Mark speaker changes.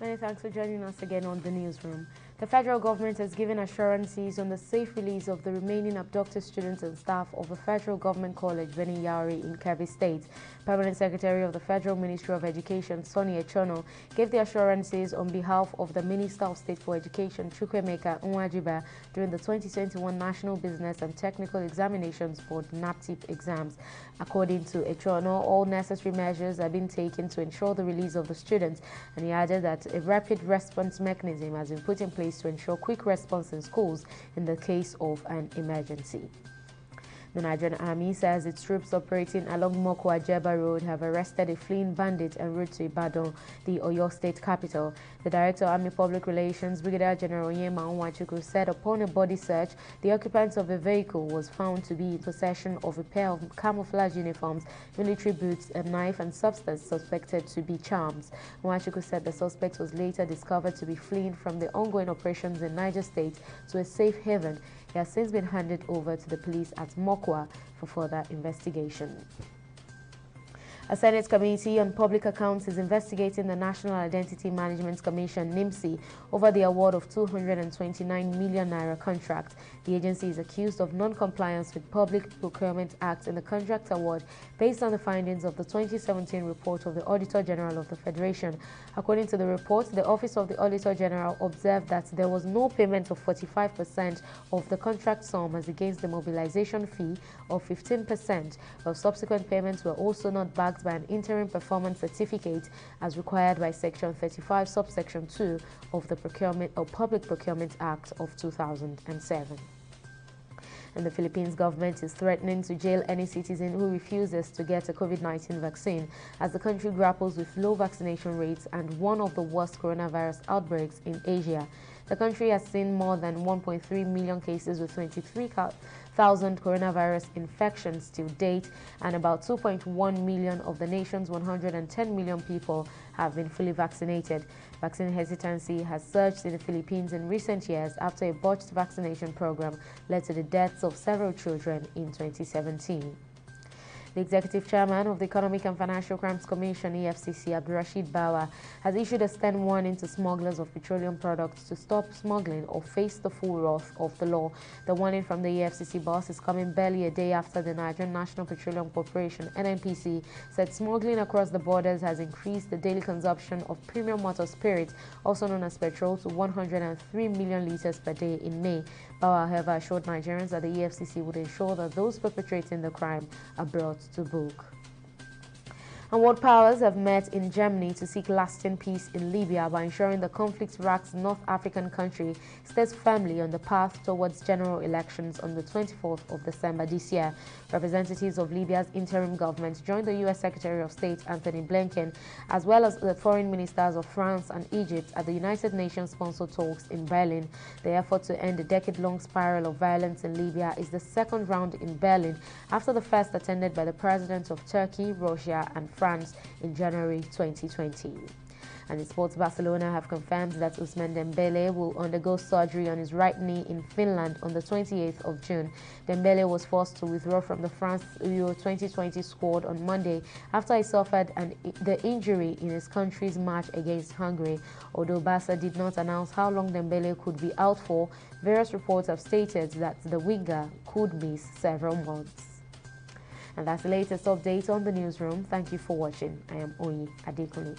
Speaker 1: Many thanks for joining us again on the newsroom. The federal government has given assurances on the safe release of the remaining abducted students and staff of the Federal Government College, Benin Yauri in Kebbi State. Permanent Secretary of the Federal Ministry of Education, Sonny Echono, gave the assurances on behalf of the Minister of State for Education, Chukwemeka Nwajiba, during the 2021 National Business and Technical Examinations Board (NAPTIP) exams. According to Echono, all necessary measures have been taken to ensure the release of the students, and he added that a rapid response mechanism has been put in place to ensure quick response in schools in the case of an emergency. The Nigerian Army says its troops operating along Mokwa-Jeba Road have arrested a fleeing bandit en route to Ibadan, the Oyo State capital. The Director of Army Public Relations, Brigadier General Onyema Onwachukwu, said upon a body search, the occupant of the vehicle was found to be in possession of a pair of camouflage uniforms, military boots, a knife, and substance suspected to be charms. Onwachukwu said the suspect was later discovered to be fleeing from the ongoing operations in Niger State to a safe haven. He has since been handed over to the police at Mokwa for further investigation. A Senate Committee on Public Accounts is investigating the National Identity Management Commission (NIMC) over the award of 229 million naira contract. The agency is accused of non-compliance with Public Procurement Act in the contract award based on the findings of the 2017 report of the Auditor General of the Federation. According to the report, the Office of the Auditor General observed that there was no payment of 45% of the contract sum as against the mobilization fee of 15%, while subsequent payments were also not backed by an interim performance certificate as required by Section 35, subsection 2 of the Public Procurement Act of 2007. And the Philippines government is threatening to jail any citizen who refuses to get a COVID-19 vaccine as the country grapples with low vaccination rates and one of the worst coronavirus outbreaks in Asia. The country has seen more than 1.3 million cases with 23,000 coronavirus infections to date, and about 2.1 million of the nation's 110 million people have been fully vaccinated. Vaccine hesitancy has surged in the Philippines in recent years after a botched vaccination program led to the deaths of several children in 2017. The Executive Chairman of the Economic and Financial Crimes Commission, EFCC, Abdurrashid Bawa, has issued a stern warning to smugglers of petroleum products to stop smuggling or face the full wrath of the law. The warning from the EFCC boss is coming barely a day after the Nigerian National Petroleum Corporation, NNPC, said smuggling across the borders has increased the daily consumption of premium motor spirit, also known as petrol, to 103 million litres per day in May. Bawa, however, assured Nigerians that the EFCC would ensure that those perpetrating the crime are brought to book. And world powers have met in Germany to seek lasting peace in Libya by ensuring the conflict-racked North African country stays firmly on the path towards general elections on the 24th of December this year. Representatives of Libya's interim government joined the U.S. Secretary of State Anthony Blinken, as well as the foreign ministers of France and Egypt at the United Nations-sponsored talks in Berlin. The effort to end the decade-long spiral of violence in Libya is the second round in Berlin after the first attended by the presidents of Turkey, Russia, and France in January 2020. And in sports, Barcelona have confirmed that Ousmane Dembele will undergo surgery on his right knee in Finland on the 28th of June. Dembele was forced to withdraw from the France Euro 2020 squad on Monday after he suffered the injury in his country's match against Hungary. Although Barca did not announce how long Dembele could be out for, various reports have stated that the winger could miss several months. And that's the latest update on the newsroom. Thank you for watching. I am Oyi Adekunle.